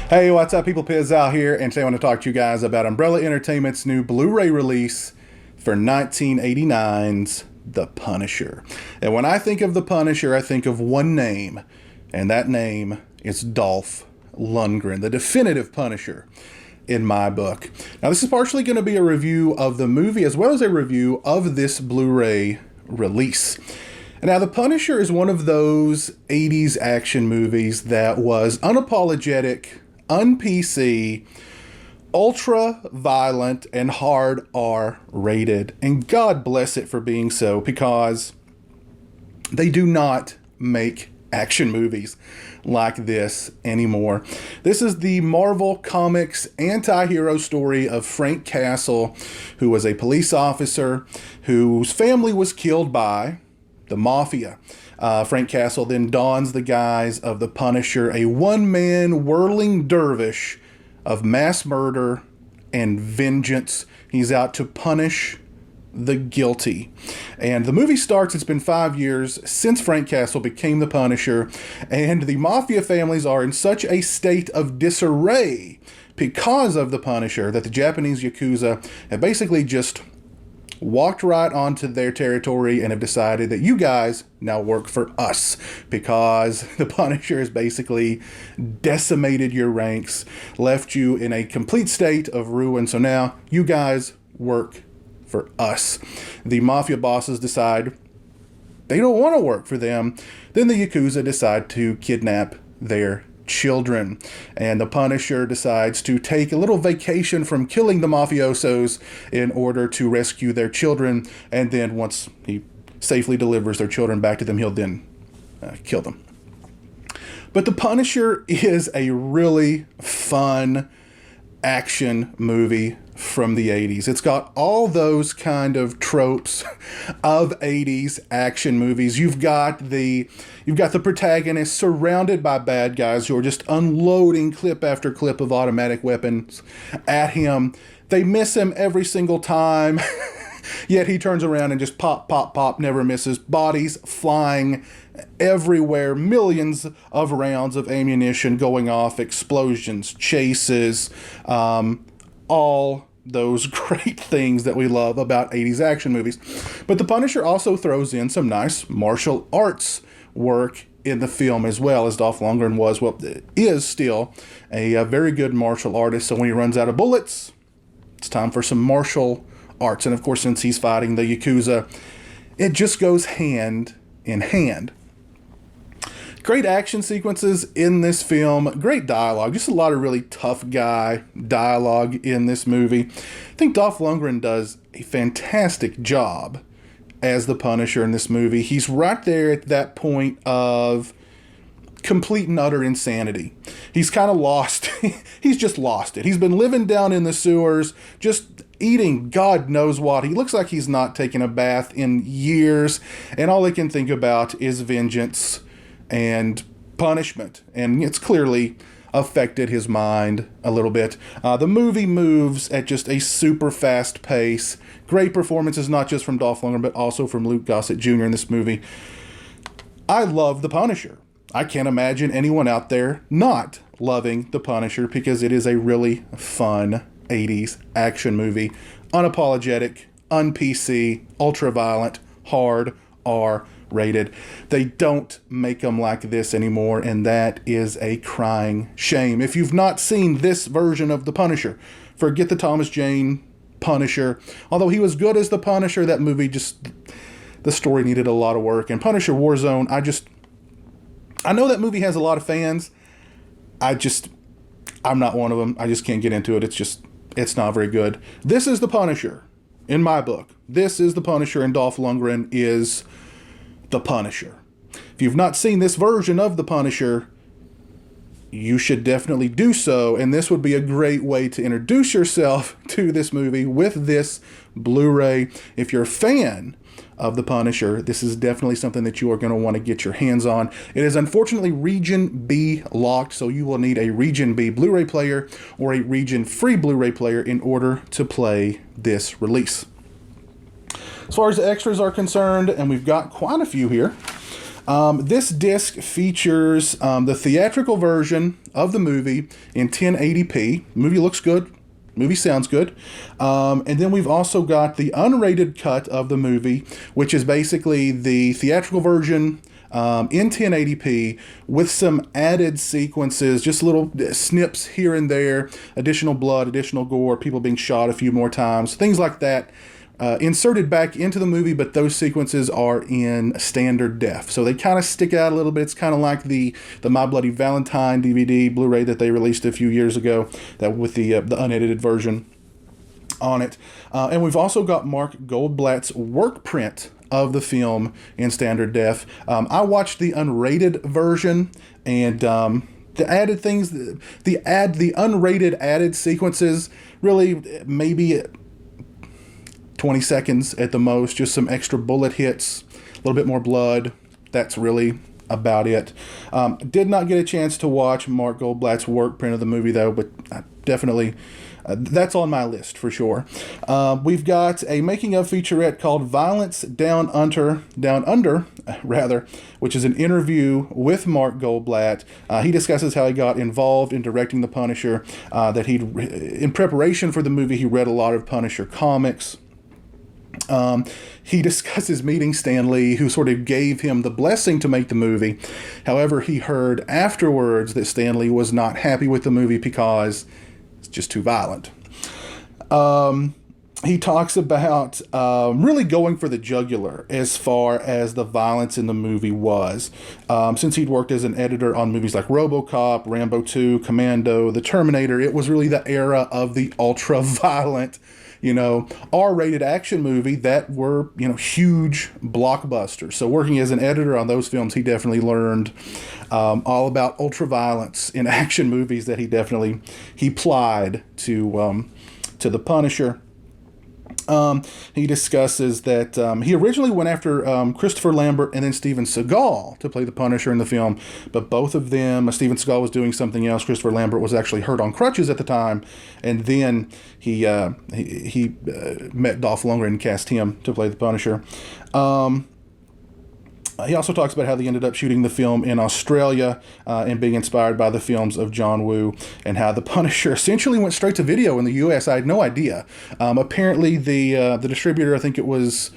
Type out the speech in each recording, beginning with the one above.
Hey, what's up, people? Piz out here, and today I want to talk to you guys about Umbrella Entertainment's new Blu-ray release for 1989's The Punisher. And when I think of The Punisher, I think of one name, and that name is Dolph Lundgren, the definitive Punisher in my book. Now, this is partially going to be a review of the movie as well as a review of this Blu-ray release. Now, The Punisher is one of those 80s action movies that was unapologetic, un-PC, ultra-violent, and hard R-rated. And God bless it for being so, because they do not make action movies like this anymore. This is the Marvel Comics anti-hero story of Frank Castle, who was a police officer whose family was killed by the Mafia. Frank Castle then dons the guise of the Punisher, a one-man whirling dervish of mass murder and vengeance. He's out to punish the guilty. And the movie starts, it's been 5 years since Frank Castle became the Punisher, and the Mafia families are in such a state of disarray because of the Punisher that the Japanese Yakuza have basically just walked right onto their territory and have decided that you guys now work for us, because the Punisher has basically decimated your ranks, left you in a complete state of ruin. So now you guys work for us. The Mafia bosses decide they don't want to work for them. Then the Yakuza decide to kidnap their children, and the Punisher decides to take a little vacation from killing the mafiosos in order to rescue their children, and then once he safely delivers their children back to them, he'll then kill them. But The Punisher is a really fun action movie from the 80s. It's got all those kind of tropes of 80s action movies. You've got the protagonist surrounded by bad guys who are just unloading clip after clip of automatic weapons at him. They miss him every single time. Yet he turns around and just pop, pop, pop, never misses. Bodies flying everywhere. Millions of rounds of ammunition going off. Explosions, chases, all those great things that we love about 80s action movies. But The Punisher also throws in some nice martial arts work in the film as well, as Dolph Lundgren is still a very good martial artist. So when he runs out of bullets, it's time for some martial arts. And of course, since he's fighting the Yakuza, it just goes hand in hand. Great action sequences in this film, great dialogue, just a lot of really tough guy dialogue in this movie. I think Dolph Lundgren does a fantastic job as the Punisher in this movie. He's right there at that point of complete and utter insanity. He's kind of lost. He's just lost it. He's been living down in the sewers, just eating God knows what. He looks like he's not taken a bath in years, and all he can think about is vengeance and punishment. And it's clearly affected his mind a little bit. The movie moves at just a super fast pace. Great performances, not just from Dolph Lundgren, but also from Luke Gossett Jr. in this movie. I love The Punisher. I can't imagine anyone out there not loving The Punisher, because it is a really fun 80s action movie. Unapologetic, un-PC, ultra-violent, hard R-rated. They don't make them like this anymore, and that is a crying shame. If you've not seen this version of The Punisher, forget the Thomas Jane Punisher. Although he was good as the Punisher, that movie the story needed a lot of work. And Punisher Warzone, I know that movie has a lot of fans. I'm not one of them. I just can't get into it. It's not very good. This is The Punisher in my book. This is The Punisher, and Dolph Lundgren is The Punisher. If you've not seen this version of The Punisher, you should definitely do so, and this would be a great way to introduce yourself to this movie with this Blu-ray. If you're a fan of The Punisher, this is definitely something that you are going to want to get your hands on. It is unfortunately Region B locked, so you will need a Region B Blu-ray player or a Region Free Blu-ray player in order to play this release. As far as the extras are concerned, and we've got quite a few here, This disc features the theatrical version of the movie in 1080p. Movie looks good. Movie sounds good. And then we've also got the unrated cut of the movie, which is basically the theatrical version in 1080p with some added sequences, just little snips here and there, additional blood, additional gore, people being shot a few more times, things like that. Inserted back into the movie, but those sequences are in standard def, so they kind of stick out a little bit. It's kind of like the My Bloody Valentine DVD Blu-ray that they released a few years ago, that with the unedited version on it. And we've also got Mark Goldblatt's work print of the film in standard def. I watched the unrated version, and the added things, the unrated added sequences, really maybe 20 seconds at the most, just some extra bullet hits, a little bit more blood. That's really about it. Did not get a chance to watch Mark Goldblatt's work print of the movie though, but definitely that's on my list for sure. We've got a making of featurette called Violence Down Under, which is an interview with Mark Goldblatt. He discusses how he got involved in directing The Punisher, that in preparation for the movie, he read a lot of Punisher comics. He discusses meeting Stan Lee, who sort of gave him the blessing to make the movie. However, he heard afterwards that Stan Lee was not happy with the movie because it's just too violent. He talks about really going for the jugular as far as the violence in the movie was. Since he'd worked as an editor on movies like RoboCop, Rambo 2, Commando, The Terminator, it was really the era of the ultra-violent, R-rated action movie that were, huge blockbusters. So working as an editor on those films, he definitely learned all about ultra-violence in action movies that he plied to The Punisher. He discusses that he originally went after Christopher Lambert and then Steven Seagal to play the Punisher in the film, but both of them, Steven Seagal was doing something else. Christopher Lambert was actually hurt on crutches at the time, and then he met Dolph Lundgren and cast him to play the Punisher. He also talks about how they ended up shooting the film in Australia and being inspired by the films of John Woo, and how The Punisher essentially went straight to video in the U.S. I had no idea. Apparently, the distributor, I think it was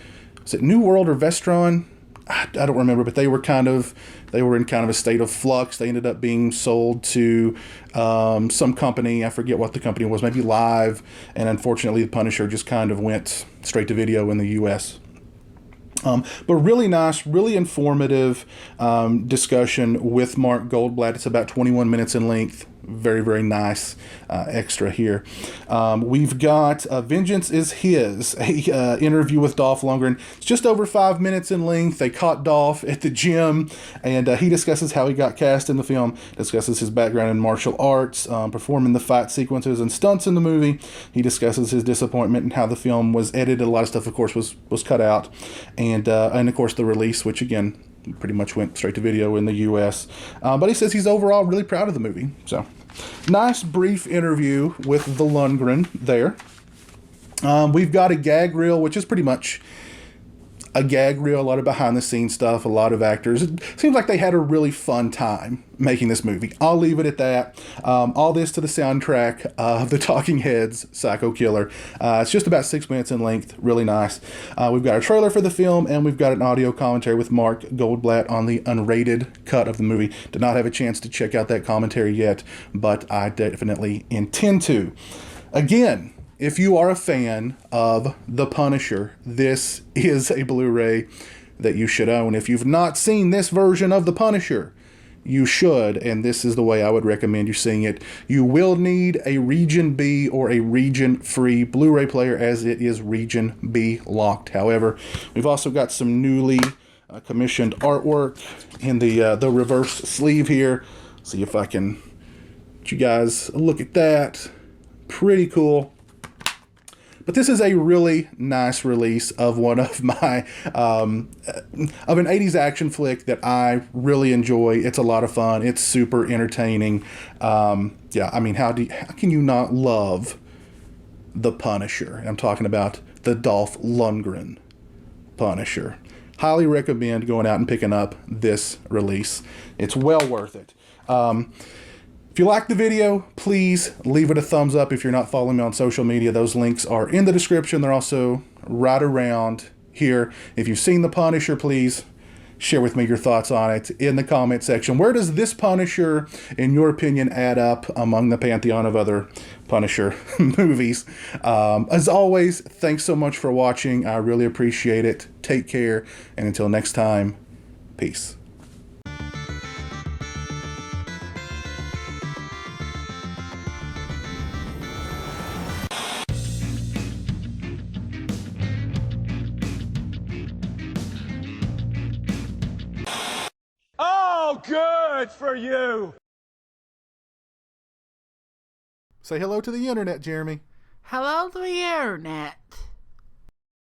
it New World or Vestron? I don't remember, but they were in kind of a state of flux. They ended up being sold to some company. I forget what the company was, maybe Live, and unfortunately, The Punisher just kind of went straight to video in the U.S. But really nice, really informative discussion with Mark Goldblatt. It's about 21 minutes in length. Very, very nice extra here. We've got Vengeance is His, a interview with Dolph Lundgren. It's just over 5 minutes in length. They caught Dolph at the gym, and he discusses how he got cast in the film, discusses his background in martial arts, performing the fight sequences and stunts in the movie. He discusses his disappointment and how the film was edited. A lot of stuff, of course, was cut out. And of course, the release, which, again, pretty much went straight to video in the U.S. But he says he's overall really proud of the movie. So, nice brief interview with the Lundgren there. We've got a gag reel, which is pretty much a gag reel, a lot of behind-the-scenes stuff, a lot of actors. It seems like they had a really fun time making this movie. I'll leave it at that. All this to the soundtrack of the Talking Heads' Psycho Killer. It's just about 6 minutes in length. Really nice. We've got a trailer for the film, and we've got an audio commentary with Mark Goldblatt on the unrated cut of the movie. Did not have a chance to check out that commentary yet, but I definitely intend to. Again, if you are a fan of The Punisher, this is a Blu-ray that you should own. If you've not seen this version of The Punisher, you should, and this is the way I would recommend you seeing it. You will need a Region B or a region-free Blu-ray player, as it is Region B locked. However, we've also got some newly commissioned artwork in the reverse sleeve here. See if I can let you guys look at that. Pretty cool. But this is a really nice release of one of my, of an 80s action flick that I really enjoy. It's a lot of fun. It's super entertaining. Yeah, I mean, how can you not love The Punisher? I'm talking about the Dolph Lundgren Punisher. highly recommend going out and picking up this release. It's well worth it. If you like the video, please leave it a thumbs up. If you're not following me on social media, those links are in the description. They're also right around here. If you've seen The Punisher, please share with me your thoughts on it in the comment section. Where does this Punisher, in your opinion, add up among the pantheon of other Punisher movies? As always, thanks so much for watching. I really appreciate it. Take care, and until next time, peace. Oh, good for you! Say hello to the internet, Jeremy. Hello to the internet.